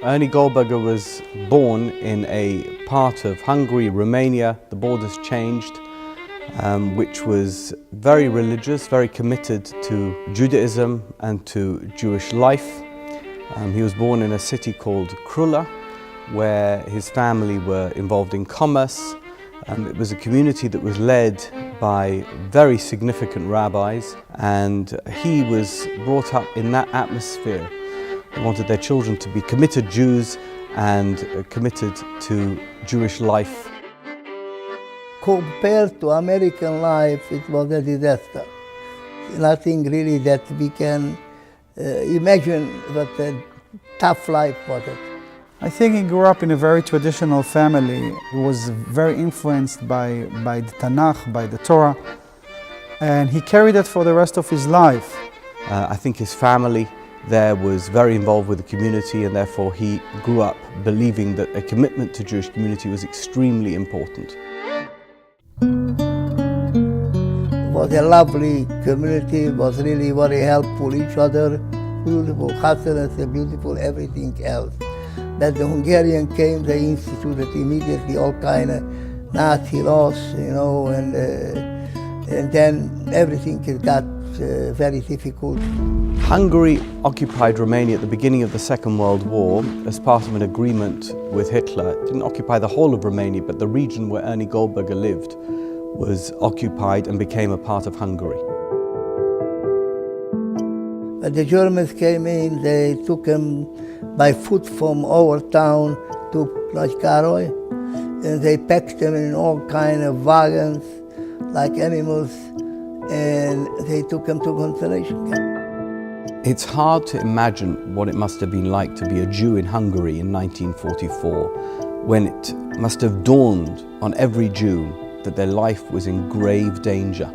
Ernie Goldberger was born in a part of Hungary, Romania, the borders changed, which was very religious, very committed to Judaism and to Jewish life. He was born in a city called Krula, where his family were involved in commerce. It was a community that was led by very significant rabbis, and he was brought up in that atmosphere. They wanted their children to be committed Jews and committed to Jewish life. Compared to American life, it was a disaster. Nothing really that we can imagine what a tough life was it. I think he grew up in a very traditional family. He was very influenced by the Tanakh, by the Torah, and he carried that for the rest of his life. I think his family there was very involved with the community, and therefore he grew up believing that a commitment to Jewish community was extremely important. It was a lovely community, it was really very helpful each other, beautiful Chazan and beautiful everything else. But the Hungarian came, they instituted immediately all kind of Nazi laws, and then everything got very difficult. Hungary occupied Romania at the beginning of the Second World War as part of an agreement with Hitler. It didn't occupy the whole of Romania, but the region where Ernie Goldberger lived was occupied and became a part of Hungary. When the Germans came in, they took him by foot from our town to Lajkároly, and they packed them in all kind of wagons, like animals, and they took him to concentration camp. It's hard to imagine what it must have been like to be a Jew in Hungary in 1944, when it must have dawned on every Jew that their life was in grave danger.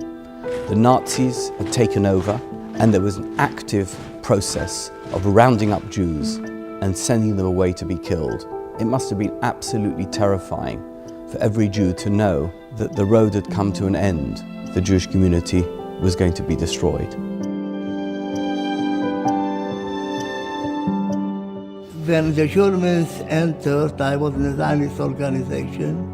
The Nazis had taken over, and there was an active process of rounding up Jews and sending them away to be killed. It must have been absolutely terrifying for every Jew to know that the road had come to an end. The Jewish community was going to be destroyed. When the Germans entered, I was in a Zionist organization,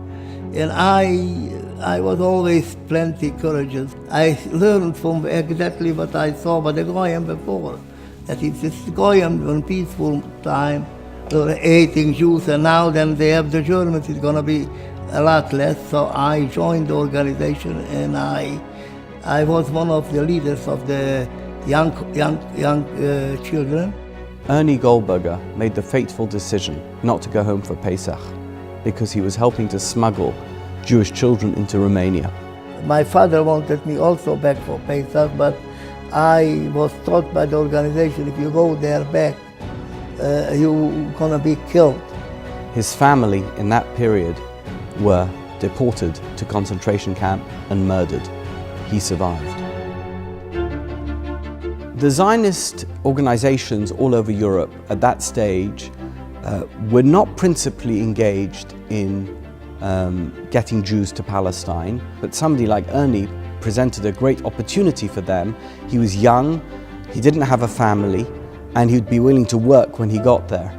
and I was always plenty courageous. I learned from exactly what I saw by the Goyim before, that if this Goyim on peaceful time, they were hating Jews, and now then they have the Germans, it's going to be a lot less. So I joined the organization, and I was one of the leaders of the young children. Ernie Goldberger made the fateful decision not to go home for Pesach because he was helping to smuggle Jewish children into Romania. My father wanted me also back for Pesach, but I was taught by the organization, if you go there back, you're gonna be killed. His family in that period were deported to concentration camp and murdered. He survived. The Zionist organizations all over Europe at that stage were not principally engaged in getting Jews to Palestine, but somebody like Ernie presented a great opportunity for them. He was young, he didn't have a family, and he'd be willing to work when he got there.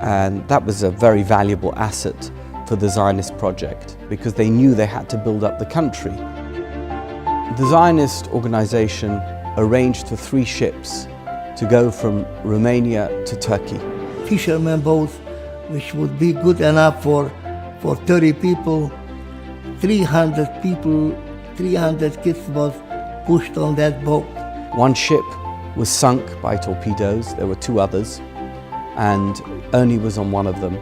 And that was a very valuable asset for the Zionist project, because they knew they had to build up the country. The Zionist organization arranged for 3 ships to go from Romania to Turkey. Fishermen boats, which would be good enough for 30 people, 300 people, 300 kids was pushed on that boat. One ship was sunk by torpedoes, there were 2 others, and Ernie was on one of them,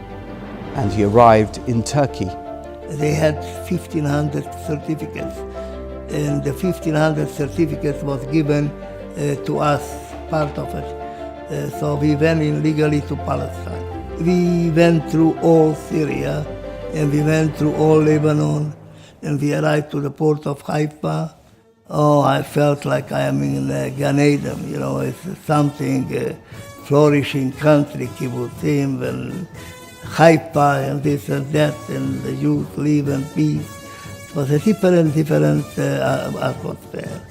and he arrived in Turkey. They had 1,500 certificates, and the 1,500 certificates was given to us, part of it. So we went illegally to Palestine. We went through all Syria, and we went through all Lebanon, and we arrived to the port of Haifa. Oh, I felt like I am in Gan Eden, it's something flourishing country, kibbutzim, and Haifa, and this and that, and the Jews live in peace. It was a different atmosphere.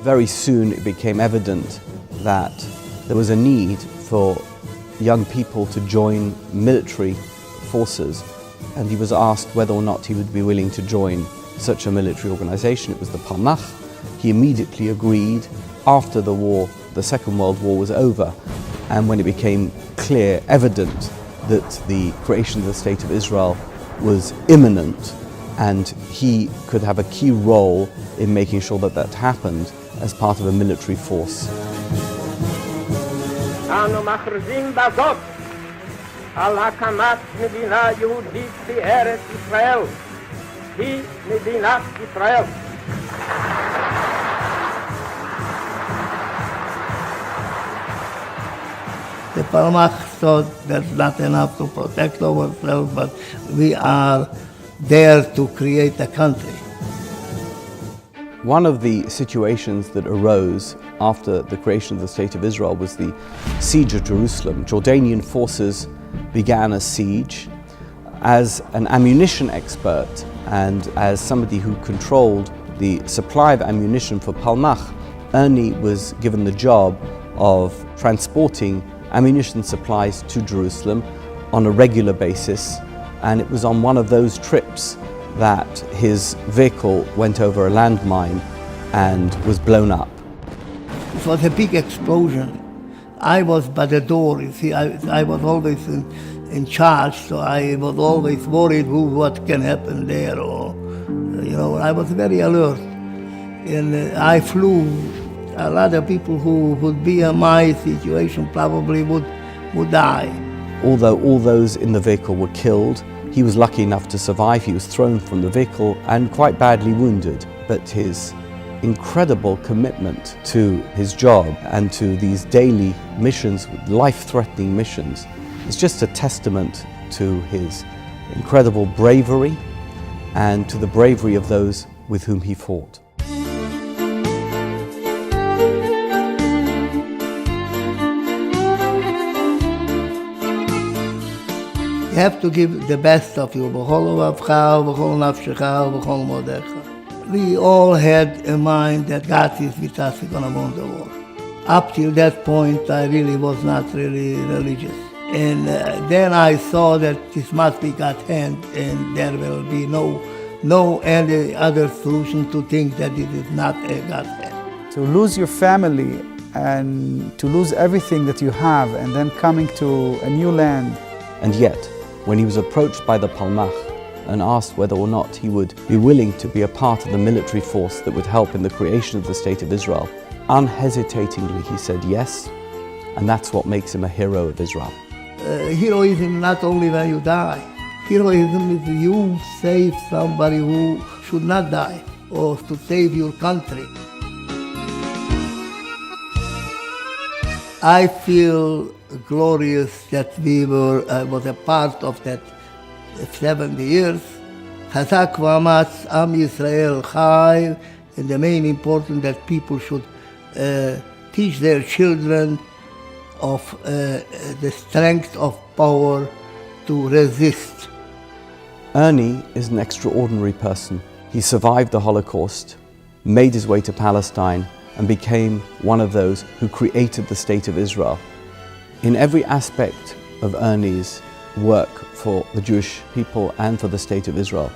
Very soon it became evident that there was a need for young people to join military forces, and he was asked whether or not he would be willing to join such a military organization. It was the Palmach. He immediately agreed after the war, the Second World War was over, and when it became clear, evident, that the creation of the State of Israel was imminent, and he could have a key role in making sure that that happened as part of a military force. אנו מכריזים בזאת על הקמת מדינה יהודית בארץ ישראל. היא מדינת ישראל. The Palmach thought that's not enough to protect ourselves, but we are there to create a country. One of the situations that arose after the creation of the State of Israel was the siege of Jerusalem. Jordanian forces began a siege. As an ammunition expert and as somebody who controlled the supply of ammunition for Palmach, Ernie was given the job of transporting ammunition supplies to Jerusalem on a regular basis, and it was on one of those trips that his vehicle went over a landmine and was blown up. It was a big explosion. I was by the door, you see, I was always in charge, so I was always worried what can happen there, or, I was very alert. And I flew. A lot of people who would be in my situation probably would die. Although all those in the vehicle were killed, he was lucky enough to survive. He was thrown from the vehicle and quite badly wounded. But his incredible commitment to his job and to these daily missions, life-threatening missions, is just a testament to his incredible bravery and to the bravery of those with whom he fought. You have to give the best of you. We all had in mind that God is with us, we're going to win the war. Up till that point, I really was not really religious. And then I saw that this must be God's hand, and there will be no any other solution to think that it is not a God's hand. To lose your family and to lose everything that you have, and then coming to a new land. And yet, when he was approached by the Palmach and asked whether or not he would be willing to be a part of the military force that would help in the creation of the State of Israel, unhesitatingly he said yes, and that's what makes him a hero of Israel. Heroism not only when you die. Heroism is you save somebody who should not die, or to save your country. I feel glorious that was a part of that 70 years. Chazak v'amatz Am Yisrael chai, and the main important that people should teach their children of the strength of power to resist. Ernie is an extraordinary person. He survived the Holocaust, made his way to Palestine, and became one of those who created the State of Israel. In every aspect of Ernie's work for the Jewish people and for the State of Israel,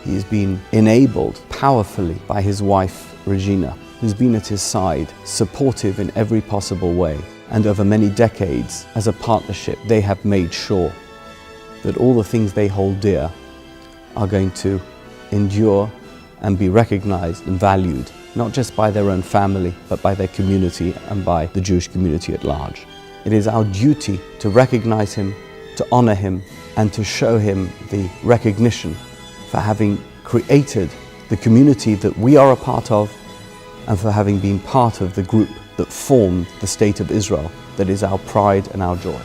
he has been enabled powerfully by his wife, Regina, who's been at his side, supportive in every possible way. And over many decades, as a partnership, they have made sure that all the things they hold dear are going to endure and be recognized and valued, not just by their own family, but by their community and by the Jewish community at large. It is our duty to recognize him, to honor him, and to show him the recognition for having created the community that we are a part of, and for having been part of the group that formed the State of Israel, that is our pride and our joy.